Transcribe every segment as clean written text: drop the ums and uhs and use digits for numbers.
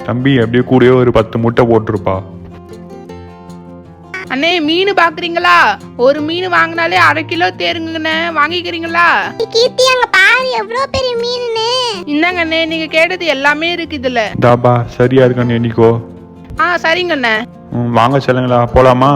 தம்பி அப்படியே கூடயே ஒரு 10 முட்டை போட்டிருப்பா. அண்ணே மீன் பாக்குறீங்களா? ஒரு மீன் வாங்கினாலே 1/2 கிலோ தேருங்கண்ணே, வாங்கிக்கிறீங்களா? கீர்த்தி அங்க பாரு எவ்வளவு பெரிய மீனுன்னு. இந்தாங்க அண்ணே, நீங்க கேட்டது எல்லாமே இருக்கு இதுல. தாபா சரியா இருக்கான்னு எண்ணிக்கோ. சரிங்கண்ணே. வாங்க செல்லுங்களா, போலாமா?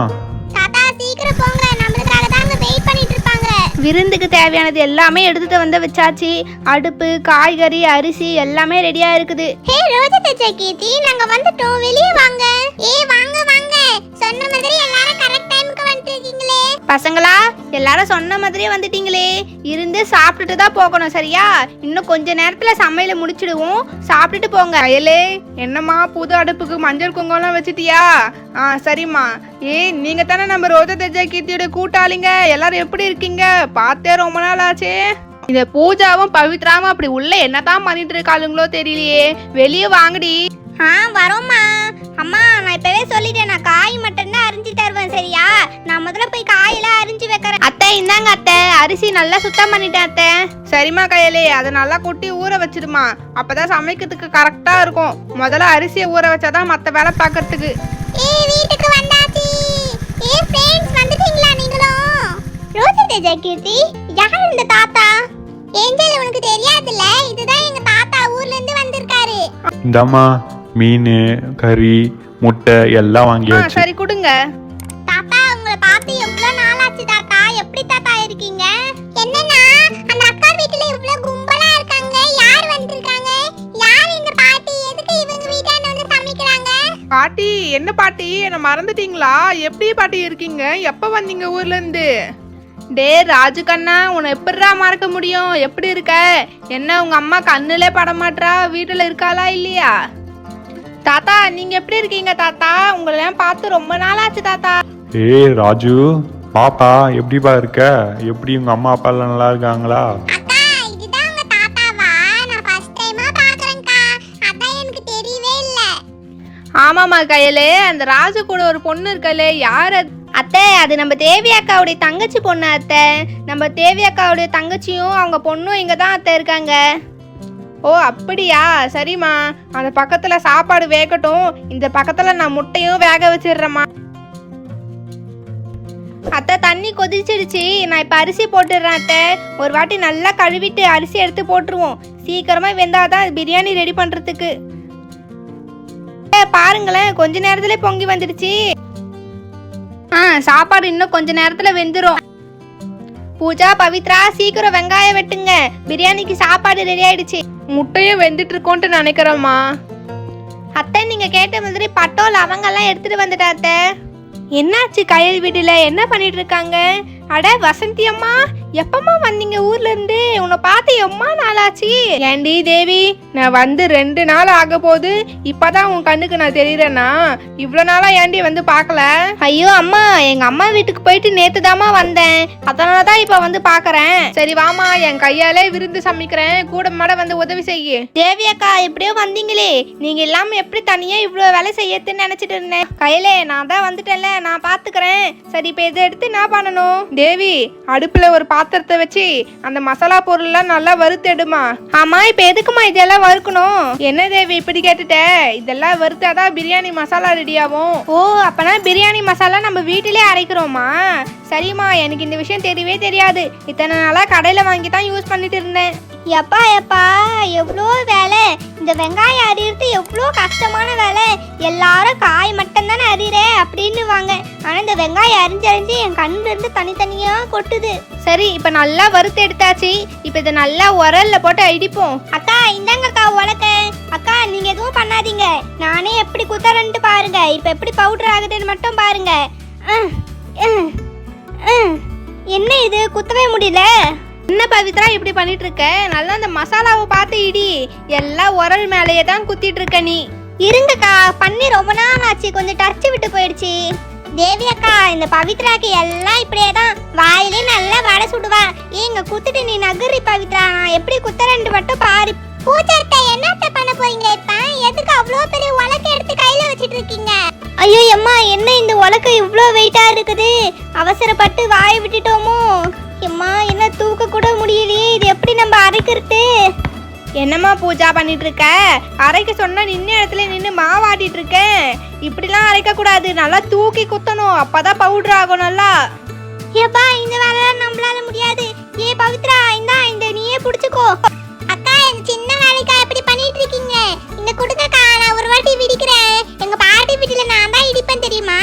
தாத்தா சீக்கிரம் போங்க, நம்மளுக்காக தான் அங்க வெயிட் பண்ணிட்டு இருப்பாங்க. விருந்துக்கு தேவையானது எல்லாமே எடுத்துட்டு வந்து வச்சாச்சு. அடுப்பு, காய்கறி, அரிசி எல்லாமே ரெடியா இருக்குது. ஹே ரோஜா தச்சா கீர்த்தி, நாங்க வந்துட்டோம், வெளியே வாங்க. வாங்க வாங்க, சொன்ன மாதிரி எல்லாரும் கரெக்ட் டைம்க்கு வந்துட்டீங்களே. பசங்களா எல்லாரும் சொன்ன மாதிரியே வந்துட்டீங்களே. இருந்து சாப்பிட்டுட்டு தான் போகணும், சரியா? இன்னும் கொஞ்ச நேரத்துல சமையல முடிச்சிடுவோம், சாப்பிட்டுட்டு போங்க. அயலே, என்னம்மா புது அடுப்புக்கு மஞ்சள் குங்குமம்லாம் வச்சிட்டியா? சரிம்மா. நீங்க தானே நம்ம ரோஜா தேஜா கீர்த்தியோட கூட்டாளிங்க. எல்லாரும் எப்படி இருக்கீங்க? பார்த்தே ரொம்ப நாள் ஆச்சே. இந்த பூஜாவும் பவித்ராவும் அப்படி உள்ள என்னதான் பண்ணிட்டு இருக்காளுங்களோ தெரியலையே. வெளியே வாங்கடி. வரோம்மா. அம்மா நான் இப்பவே சொல்லிட்டேன், நான் காய் மட்டும் தான் அரிஞ்சு தருவேன், சரியா? நான் முதல்ல போய் காயெல்லாம் அரிஞ்சு வைக்கிறேன். அத்தை இந்தாங்க அத்தை, அரிசி நல்லா சுத்தம் பண்ணிட்டேன் அத்தை. சரிம்மா கையலே, அதை நல்லா கொட்டி ஊற வச்சிடுமா, அப்பதான் சமைக்கிறதுக்கு கரெக்டா இருக்கும். முதல்ல அரிசியை ஊற வச்சாதான் மத்த வேலை பாக்கிறதுக்கு. வீட்டுக்கு வந்தாச்சு. ஃப்ரெண்ட்ஸ் வந்துட்டீங்களா நீங்களும்? ரோஜா தேஜா கீர்த்தி, யார் இந்த தாத்தா? ஏஞ்சல் உனக்கு தெரியாதுல்ல, இதுதான் எங்க தாத்தா, ஊர்ல இருந்து வந்திருக்காரு. இந்தாம்மா மீன், கறி, முட்டை எல்லாம் வாங்கியாச்சு. சரி கொடுங்க. தாத்தா உங்களை பார்த்து எவ்வளவு நாள் ஆச்சு தாத்தா, எப்படி தாத்தா இருக்கீங்க? என்னன்னா அந்த அக்கா வீட்டுல இவ்வளவு கும்பலா இருக்காங்க, யார் வந்திருக்காங்க? யார் இந்த பாட்டி? எதுக்கு இவங்க வீட்டாண்ட வந்து சமைக்கிறாங்க? பாட்டி? என்ன பாட்டி, என்ன மறந்துட்டீங்களா? எப்படி பாட்டி இருக்கீங்க? எப்ப வந்தீங்க ஊர்ல இருந்து? டே ராஜு கண்ணா, உன்னை எப்படிடா மறக்க முடியும்? எப்படி இருக்க? என்ன உங்க அம்மா கண்ணுலே படமாட்டா? வீட்டுல இருக்காளா இல்லையா? தாத்தா நீங்க எப்படி இருக்கீங்க தாத்தா? உங்களை பார்த்து ரொம்ப நாள் ஆச்சு தாத்தா. ராஜு பாப்பா, எப்படிப்பா இருக்க? எப்படி உங்க அம்மா அப்பா எல்லாம் நல்லா இருக்காங்களா? அக்கா இதுதான் உங்க தாத்தாவா? நான் ஃபர்ஸ்ட் டைமா பார்க்கறேன்க்கா, அதான் எனக்கு தெரியவே இல்ல. ஆமாமா கையலே, அந்த ராஜு கூட ஒரு பொண்ணு இருக்கலே, யார் அது? அத்தை அது நம்ம தேவி அக்காவுடைய தங்கச்சி பொண்ணு அத்தை. நம்ம தேவி அக்காவுடைய தங்கச்சியும் அவங்க பொண்ணும் இங்க தான் அத்தை இருக்காங்க. ஓ அப்படியா? சரிம்மா, அந்த பக்கத்துல சாப்பாடு வேகட்டும், இந்த பக்கத்துல நான் முட்டையும் வேக வச்சிடுறேம்மா. அத்தை தண்ணி கொதிச்சிடுச்சு, நான் இப்ப அரிசி போட்டுடுறேன் அத்தை. ஒரு வாட்டி நல்லா கழுவிட்டு அரிசி எடுத்து போட்டுருவோம், சீக்கிரமா வெந்தாதான் பிரியாணி ரெடி பண்றதுக்கு. பாருங்களேன், கொஞ்ச நேரத்துல பொங்கி வந்துடுச்சு. சாப்பாடு இன்னும் கொஞ்ச நேரத்துல வெந்துரும். பூஜா, பவித்ரா சீக்கிரம் வெங்காயம் வெட்டுங்க, பிரியாணிக்கு சாப்பாடு ரெடி ஆயிடுச்சு. முட்டையும் வெந்துட்டு இருக்கோன்ட்டு நினைக்கிறேம்மா. அத்தை நீங்க கேட்ட மாதிரி பட்டோ லவங்கெல்லாம் எடுத்துட்டு வந்துட்டா அத்தை. என்னாச்சு கயல் வீட்டுல, என்ன பண்ணிட்டு இருக்காங்க? அட வசந்தி அம்மா, எப்பமா வந்தீங்க ஊர்ல இருந்து? உன்னை பார்த்து எம்மா நாளாச்சு. ஏண்டி தேவி, நான் வந்து 2 நாள் ஆக போகுது, இப்பதான் உன் கண்ணுக்கு நான் தெரியறேன்னா? இவ்வளவு நாளா ஏண்டி வந்து பார்க்கல? ஐயோ அம்மா, எங்க அம்மா வீட்டுக்கு போயிட்டு நேத்து தாமா வந்தேன், அதனாலதான் இப்ப வந்து பாக்குறேன். சரி வாமா, என் கையாலே விருந்து சமைக்கிறேன், கூட மாட வந்து உதவி செய்ய. தேவி அக்கா எப்படியோ வந்தீங்களே, நீங்க இல்லாம எப்படி தனியா இவ்வளவு வேலை செய்யறதுன்னு நினைச்சிட்டு இருந்தேன். கையிலே நான் தான் வந்துட்டேன்ல, நான் பாத்துக்கிறேன். சரி இப்ப இதை எடுத்து என்ன பண்ணணும்? தேவி, அடுப்புல ஒரு பாத்திரத்தை வச்சு அந்த மசாலா பொருள் எல்லாம் நல்லா வறுத்தெடுமா. ஆமா, இப்ப எதுக்குமா இதெல்லாம் வறுக்கணும்? என்ன தேவி இப்படி கேட்டுட்ட? இதெல்லாம் வறுத்தாதான் பிரியாணி மசாலா ரெடி ஆகும். ஓ அப்பனா பிரியாணி மசாலா நம்ம வீட்டிலே அரைக்கிறோமா? சரிம்மா, எனக்கு இந்த விஷயம் தெரியவே தெரியாது. இத்தனை நாளா கடையில வாங்கி தான் யூஸ் பண்ணிட்டு இருந்தேன். எப்பா எப்பா எவ்வளோ வேலை, இந்த வெங்காயம் அரியிறது எவ்வளோ கஷ்டமான வேலை. எல்லாரும் காய் மட்டும் தானே அரியிறே அப்படின்னு வாங்க, ஆனா இந்த வெங்காயம் அரிஞ்சு அரிஞ்சு என் கண்ணுல இருந்து தனித்தனியா கொட்டுது. சரி இப்ப நல்லா வறுத்து எடுத்தாச்சு, இப்ப இதை நல்லா உரல்ல போட்டு அடிப்போம். அக்கா இந்தாங்கக்கா உலக்க. அக்கா நீங்க எதுவும் பண்ணாதீங்க, நானே எப்படி குத்தரன்ட்டு பாருங்க. இப்ப எப்படி பவுடர் ஆகுதுன்னு மட்டும் பாருங்க. என்ன இது, குத்தவே முடியல. என்ன பவித்ரா இப்படி பண்ணிட்டு இருக்க? நல்லா அந்த மசாலாவை பார்த்து இடி, எல்லாம் உரல் மேலேயே தான் குத்திட்டு இருக்க நீ. இருங்கக்கா, பண்ணி ரொம்ப நாள் ஆச்சு, கொஞ்சம் டச் விட்டு போயிடுச்சு. தேவி அக்கா, இந்த பவித்ராக்கு எல்லாம் இப்படியே தான், வாயிலே நல்லா வடை சுடுவா. ஏங்க குத்துட்டு நீ நகரி பவித்ரா, நான் எப்படி குத்தரண்டு மட்டும் பாரு. பூஜார்த்த என்னத்த பண்ண போறீங்க இப்ப? எதுக்கு அவ்வளோ பெரிய உலக்க எடுத்து கையில வச்சிட்டு இருக்கீங்க? ஐயோ அம்மா, என்ன இந்த உலக்க இவ்வளோ வெயிட்டா இருக்குது? அவசரப்பட்டு வாயை விட்டுட்டோமோ? அம்மா என்ன தூக்க கூட முடியலையே, இது எப்படி நம்ம அரைக்கிறது? என்னம்மா பூஜா பண்ணிட்டு இருக்க? அரைக்க சொன்னா நின்ன இடத்துல நின்று மாவாட்டிட்டு இருக்கேன். இப்படிலாம் அரைக்க கூடாது, நல்லா தூக்கி குத்தணும், அப்பதான் பவுடர் ஆகும் நல்லா. ஏப்பா இந்த வேலைலாம் நம்மளால முடியாது. ஏ பவித்ரா இந்த நீயே புடிச்சுக்கோ. அக்கா இந்த சின்ன வேலைக்கா எப்படி பண்ணிட்டு இருக்கீங்க? இந்த குடுங்கக்கா, நான் ஒரு வாட்டி விடிக்கிறேன். எங்க பாட்டி வீட்டுல நான் தான் இடிப்பேன் தெரியுமா?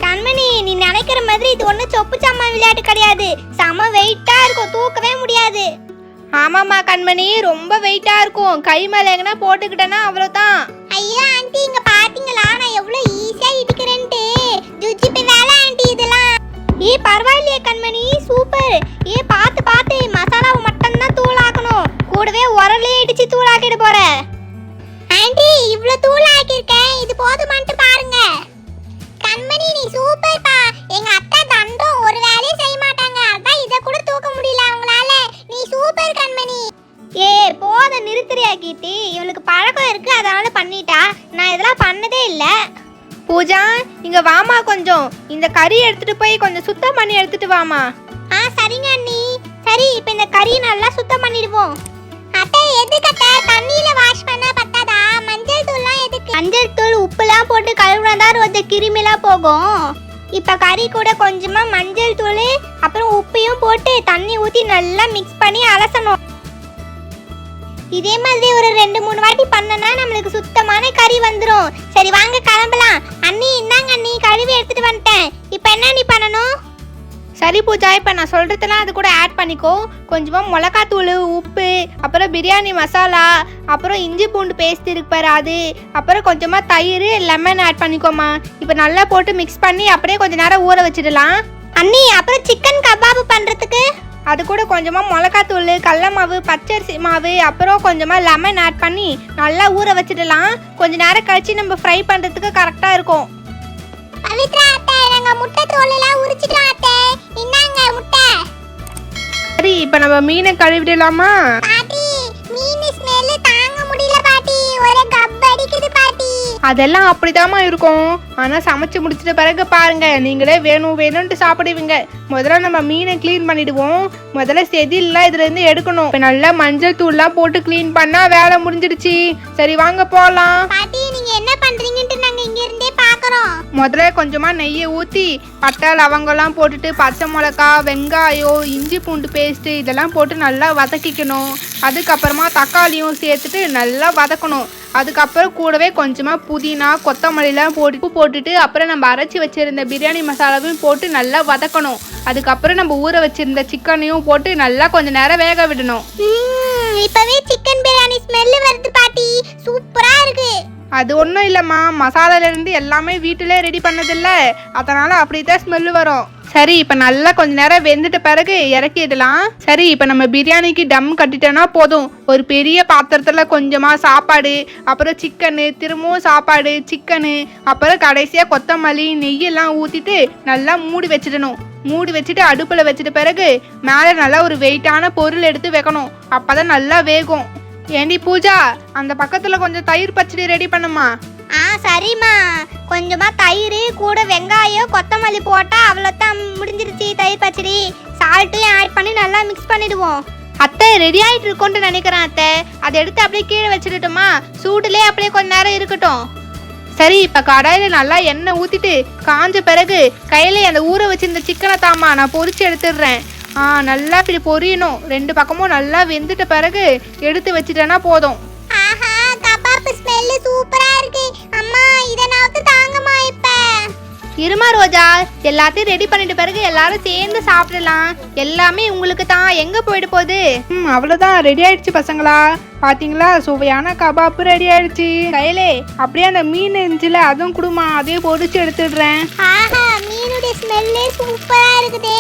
கண்மணி, நீ நினைக்கிற மாதிரி இது ஒன்றும் சொப்பு சாமான் விளையாட்டு கிடையாது. செம வெயிட்டா இருக்கும், தூக்கவே முடியாது. ஆமாம்மா கண்மணி, ரொம்ப வெயிட்டா இருக்கும். கை மேல எங்கன்னா போட்டுக்கிட்டேன்னா அவ்வளோதான். ஐயா ஆண்டி, இங்க பாத்தீங்களா நான் எவ்வளவு ஈஸியா இடிக்கிறேன்ட்டு? ஜுஜிபி வேலை ஆண்டி இதெல்லாம். ஏ பரவாயில்லையே கண்மணி, சூப்பர். ஏ பார்த்து பார்த்து மசாலாவை மட்டும் தான் தூளாக்கணும், கூடவே உரலே இடிச்சு தூளாக்கிட்டு போற. ஆண்டி இவ்ளோ தூளாக்கிருக்கேன், இது போதுமான்ட்டு பாருங்க. கண்மணி நீ சூப்பர்ப்பா. எங்க அத்தை தண்டம் ஒரு வேலையும் செய்ய மாட்டாங்க, அதான் இத கூட தூக்க முடியல அவங்களால. நீ சூப்பர் கண்மணி. ஏ போத நிறுத்துறியா கீர்த்தி? இவளுக்கு பழக்கம் இருக்கு அதனால பண்ணிட்டா. நான் இதெல்லாம் பண்ணதே இல்ல. பூஜா இங்க வாமா, கொஞ்சம் இந்த கறி எடுத்துட்டு போய் கொஞ்சம் சுத்தம் பண்ணி எடுத்துட்டு வாமா. சரிங்க அண்ணி. சரி இப்போ இந்த கறி நல்லா சுத்தம் பண்ணிடுவோம். அத்தை எதுக்கு அத்தை தண்ணியில வாஷ் பண்ணா பத்தாதா? மஞ்சள் தூள்லாம் எதுக்கு? மஞ்சள் தூள் உப்புலாம் போட்டு கழுவுனதான் கொஞ்சம் கிருமிலாம் போகும். இப்போ கறி கூட கொஞ்சமா மஞ்சள் தூள் அப்புறம் உப்பையும் போட்டு தண்ணி ஊற்றி நல்லா மிக்ஸ் பண்ணி அலசணும். இதே மாதிரி ஒரு 2-3 வாட்டி பண்ணனா நம்மளுக்கு சுத்தமான கறி வந்துடும். சரி வாங்க கிளம்பலாம். அண்ணி இந்தாங்க அண்ணி, கழுவி எடுத்துட்டு வந்துட்டேன். இப்போ என்ன நீ பண்ணணும்? சரி பூஜா, இப்போ நான் சொல்கிறதெல்லாம் அது கூட ஆட் பண்ணிக்கோ. கொஞ்சமாக மிளகாத்தூள், உப்பு, அப்புறம் பிரியாணி மசாலா, அப்புறம் இஞ்சி பூண்டு பேஸ்ட் இருக்கு பாரு அது, அப்புறம் கொஞ்சமாக தயிர், லெமன் ஆட் பண்ணிக்கோமா. இப்போ நல்லா போட்டு மிக்ஸ் பண்ணி அப்படியே கொஞ்சம் நேரம் ஊற வச்சிடலாம். அண்ணி அப்புறம் சிக்கன் கபாப் பண்ணுறதுக்கு அது கூட கொஞ்சமாக மிளகாத்தூள், கடல மாவு, பச்சரிசி மாவு, அப்புறம் கொஞ்சமாக லெமன் ஆட் பண்ணி நல்லா ஊற வச்சிடலாம். கொஞ்ச நேரம் கழிச்சு நம்ம ஃப்ரை பண்ணுறதுக்கு கரெக்டாக இருக்கும். பவித்ரா அத்தை, நாங்க முட்டை தோல் எல்லாம் உரிச்சிட்டோம் அத்தை. இந்தாங்க முட்டை. சரி இப்போ நம்ம மீனை கழுவிடலாமா? பாட்டி மீன் ஸ்மெல் தாங்க முடியல பாட்டி, ஒரே கப் அடிக்குது பாட்டி. அதெல்லாம் அப்படிதாம்மா இருக்கும். ஆனால் சமைச்சு முடிச்சிட்ட பிறகு பாருங்க, நீங்களே வேணும் வேணும்ட்டு சாப்பிடுவீங்க. முதல்ல நம்ம மீனை க்ளீன் பண்ணிடுவோம். முதல்ல செதில்லாம் இதுல இருந்து எடுக்கணும். இப்போ நல்லா மஞ்சள் தூள்லாம் போட்டு க்ளீன் பண்ணா வேலை முடிஞ்சிடுச்சு. சரி வாங்க போகலாம். பாட்டி நீங்க என்ன பண்றீங்கன்னு நாங்க இங்க இருந்தே பாக்குறோம். முதல்ல கொஞ்சமா நெய்யை ஊற்றி பட்டை லவங்கெல்லாம் போட்டுட்டு பச்சை மிளகா, வெங்காயம், இஞ்சி பூண்டு பேஸ்ட்டு இதெல்லாம் போட்டு நல்லா வதக்கிக்கணும். அதுக்கப்புறமா தக்காளியும் சேர்த்துட்டு நல்லா வதக்கணும். அதுக்கப்புறம் கூடவே கொஞ்சமாக புதினா, கொத்தமல்லிலாம் போட்டுட்டு அப்புறம் நம்ம அரைச்சி வச்சுருந்த பிரியாணி மசாலாவையும் போட்டு நல்லா வதக்கணும். அதுக்கப்புறம் நம்ம ஊற வச்சுருந்த சிக்கனையும் போட்டு நல்லா கொஞ்சம் நேரம் வேக விடணும். இப்பவே சிக்கன் பிரியாணி ஸ்மெல் வருது பாட்டி, சூப்பரா இருக்கு. அது ஒன்றும் இல்லைம்மா, மசாலாலேருந்து எல்லாமே வீட்டிலே ரெடி பண்ணதில்ல, அதனால் அப்படி தான் ஸ்மெல்லு வரும். சரி இப்போ நல்லா கொஞ்ச நேரம் வெந்துட்ட பிறகு இறக்கிடலாம். சரி இப்போ நம்ம பிரியாணிக்கு டம் கட்டிட்டோன்னா போதும். ஒரு பெரிய பாத்திரத்தில் கொஞ்சமாக சாப்பாடு, அப்புறம் சிக்கனு, திரும்பவும் சாப்பாடு, சிக்கனு, அப்புறம் கடைசியாக கொத்தமல்லி, நெய்யெல்லாம் ஊற்றிட்டு நல்லா மூடி வச்சிடணும். மூடி வச்சுட்டு அடுப்பில் வச்சிட்ட பிறகு மேலே நல்லா ஒரு வெயிட்டான பொருள் எடுத்து வைக்கணும். அப்போ தான் நல்லா வேகும். ஏண்டி பூஜா, அந்த பக்கத்தில் கொஞ்சம் தயிர் பச்சடி ரெடி பண்ணுமா? சரிம்மா. கொஞ்சமா தயிர் கூட வெங்காயம் கொத்தமல்லி போட்டா அவ்வளோதான், முடிஞ்சிருச்சு தயிர் பச்சடி. சால்ட்டையும் ஆட் பண்ணி நல்லா மிக்ஸ் பண்ணிடுவோம். அத்தை ரெடி ஆகிட்டு இருக்கோன்ட்டு நினைக்கிறேன் அத்தை. அதை எடுத்து அப்படியே கீழே வச்சுட்டுமா, சூடுலேயே அப்படியே கொஞ்ச நேரம் இருக்கட்டும். சரி இப்போ கடாயில் நல்லா எண்ணெய் ஊற்றிட்டு காஞ்ச பிறகு கையில அந்த ஊற வச்சிருந்த சிக்கனை தாமா நான் பொரிச்சு எடுத்துடுறேன். நல்லா இப்படி பொரியணும். 2 பக்கமும் நல்லா வெந்துட்ட பிறகு எடுத்து வச்சிட்டேன்னா போதும். ஆஹா, கபாப் ஸ்மெல் சூப்பரா இருக்கு. அம்மா இத நாக்கு தாங்கமா. இப்ப இருமா ரோஜா, எல்லாத்தையும் ரெடி பண்ணிட்ட பிறகு எல்லாரும் சேர்ந்து சாப்பிடலாம். எல்லாமே உங்களுக்கு தான், எங்க போயிட்டு போகுது? அவ்வளோதான், ரெடி ஆயிடுச்சு பசங்களா. பாத்தீங்களா, சுவையான கபாப்பு ரெடி ஆயிடுச்சு. கையிலே அப்படியே அந்த மீன் இருந்துச்சுல அதுவும் கொடுமா, அதையும் பொரிச்சு எடுத்துடுறேன். ஆஹா, மீனுடைய ஸ்மெல்லே சூப்பரா இருக்குதே.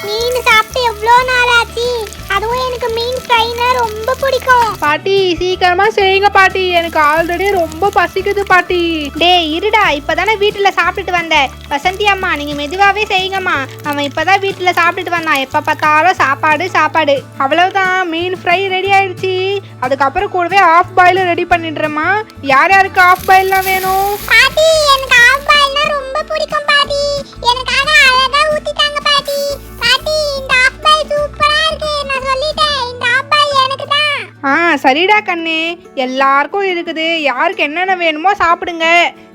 மீன் சாப்பிட்டு எவ்வளோ நாள் ஆச்சு. அதுவும் எனக்கு மீன் ஃப்ரைனா ரொம்ப பிடிக்கும். பாட்டி சீக்கிரமா செய்யுங்க பாட்டி, எனக்கு ஆல்ரெடி ரொம்ப பசிக்குது பாட்டி. டேய் இருடா, இப்பதானே வீட்டுல சாப்பிட்டுட்டு வந்தேன். வசந்தி அம்மா நீங்க மெதுவாவே செய்யுங்கம்மா. அவன் இப்பதான் வீட்டுல சாப்பிட்டுட்டு வந்தான், எப்ப பார்த்தாலும் சாப்பாடு சாப்பாடு. அவ்வளவுதான், மீன் ஃப்ரை ரெடி ஆயிடுச்சு. அதுக்கப்புறம் கூடவே ஆஃப் பாயில் ரெடி பண்ணிடுறேம்மா. யார் யாருக்கு ஆஃப் பாயில்லாம் வேணும்? பாட்டி எனக்கு ஆஃப் பாயில்னா ரொம்ப பிடிக்கும் பாட்டி. எனக்காக அழகா ஊத்திட்டாங்க பாட்டி. பாட்டி இந்த ஆஃப் பாயில் சூப்பரா இருக்கு. நான் சொல்லிட்டேன், இந்த ஆஃப் பாயில் எனக்கு தான். ஆ சரிடா கண்ணு, எல்லாருக்கும் இருக்குது. யாருக்கு என்னென்ன வேணுமோ சாப்பிடுங்க.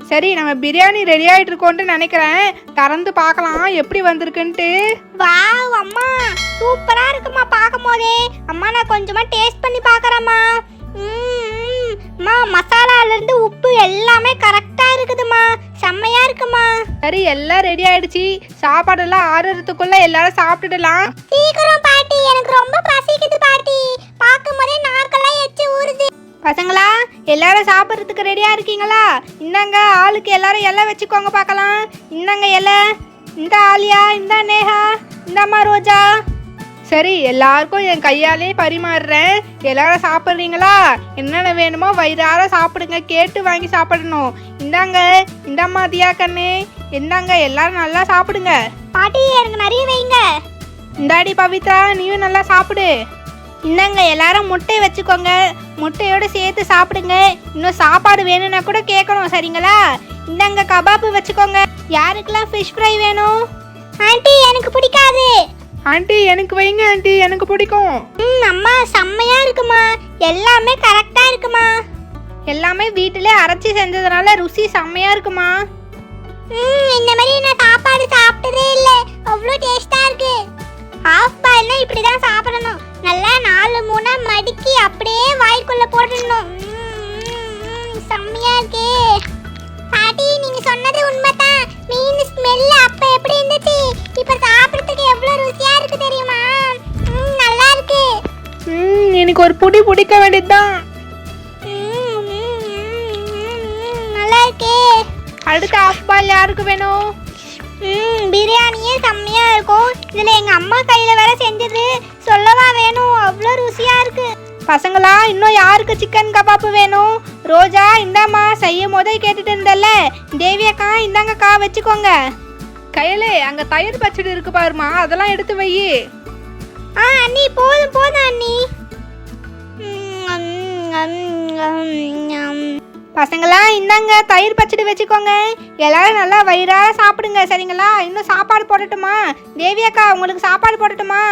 சரி, நம்ம பிரியாணி ரெடி ஆகிட்டு இருக்கோன்ட்டு நினைக்கிறேன். திறந்து பார்க்கலாம் எப்படி வந்திருக்குன்ட்டு. வாவ் அம்மா, சூப்பரா இருக்குமா பார்க்கும் போதே. அம்மா நான் கொஞ்சமா டேஸ்ட் பண்ணி பார்க்கறேம்மா. அம்மா மசாலால இருந்து உப்பு எல்லாமே கரெக்டா இருக்குதுமா, செம்மையா இருக்குமா. சரி, எல்லாம் ரெடி ஆயிடுச்சு. சாப்பாடெல்லாம் ஆறுறதுக்குள்ள எல்லாரும் சாப்பிட்டுடலாம். சீக்கிரம் பாட்டி, எனக்கு ரொம்ப பசிக்குது பாட்டி. பார்க்கும் போதே நாக்கெல்லாம் எச்சி ஊறுது. பசங்களா, எல்லாரும் சாப்பிட்றதுக்கு ரெடியா இருக்கீங்களா? இந்தாங்க, ஆளுக்கு எல்லாரும் இலை வச்சுக்கோங்க பார்க்கலாம். இந்தாங்க இலை. இந்த ஆலியா, இந்த நேஹா, இந்தாம்மா ரோஜா. சரி, எல்லாருக்கும் என் கையாலே பரிமாறுறேன். எல்லாரும் சாப்பிட்றீங்களா? என்னென்ன வேணுமோ வயிறார சாப்பிடுங்க, கேட்டு வாங்கி சாப்பிடணும். இந்தாங்க, இந்தாம்மா தியா கண்ணு, இந்தாங்க, எல்லாரும் நல்லா சாப்பிடுங்க. பாட்டி எனக்கு நிறைய வைங்க. இந்தாடி பவித்ரா, நீயும் நல்லா சாப்பிடு. இந்தாங்க, எல்லாரும் முட்டை வச்சுக்கோங்க, முட்டையோட சேர்த்து சாப்பிடுங்க. இன்னும் சாப்பாடு வேணும்னா கூட கேட்கணும், சரிங்களா? இந்தாங்க கபாப்பு வச்சுக்கோங்க. யாருக்கெல்லாம் ஃபிஷ் ஃப்ரை வேணும்? ஆண்டி எனக்கு பிடிக்காது. ஆண்டி எனக்கு வைங்க ஆண்டி, எனக்கு பிடிக்கும். அம்மா செம்மையா இருக்குமா, எல்லாமே கரெக்டா இருக்குமா. எல்லாமே வீட்டிலே அரைச்சி செஞ்சதுனால ருசி செம்மையா இருக்குமா. இந்த மாதிரி நான் சாப்பாடு சாப்பிட்டதே இல்ல, அவ்வளோ டேஸ்டா இருக்கு. ஹாஃப் பாயில்னா இப்படி தான் சாப்பிடணும். நல்லா 4-3 மடிக்கி அப்படியே வாய்க்குள்ள போடணும். செம்மையா இருக்கே. பாட்டி நீங்க சொன்னது உண்மைதான். மீன் ஸ்மெல் அப்ப எப்படி இருந்துச்சு, இப்ப சாப்பிடுறதுக்கு எவ்வளவு ருசியா இருக்கு தெரியுமா. நல்லா இருக்கு. எனக்கு ஒரு புடி பிடிக்க வேண்டியதுதான். நல்லா இருக்கே. அடுத்த ஆஃப் பால் யாருக்கு வேணும்? பிரியாணியே செம்மையா இருக்கும். இதுல எங்க அம்மா கையில வேற செஞ்சது, சொல்லவா வேணும், அவ்வளோ ருசியா இருக்கு. பசங்களா, இன்னும் யாருக்கு சிக்கன் கபாப்பு வேணும்? ரோஜா இந்தாம்மா, செய்யும் போதே கேட்டுட்டு இருந்தல்ல. தேவியக்கா இந்தாங்கக்கா, வச்சுக்கோங்க. கையிலே அங்க தயிர் பச்சடி இருக்கு பாருமா, அதெல்லாம் எடுத்து வை. அண்ணி போதும் போதும் அண்ணி. பசங்களா இந்தாங்க, தயிர் பச்சடி வச்சுக்கோங்க. எல்லாரும் நல்லா வயிறார சாப்பிடுங்க, சரிங்களா? இன்னும் சாப்பாடு போடட்டுமா? தேவியக்கா உங்களுக்கு சாப்பாடு போடட்டுமா?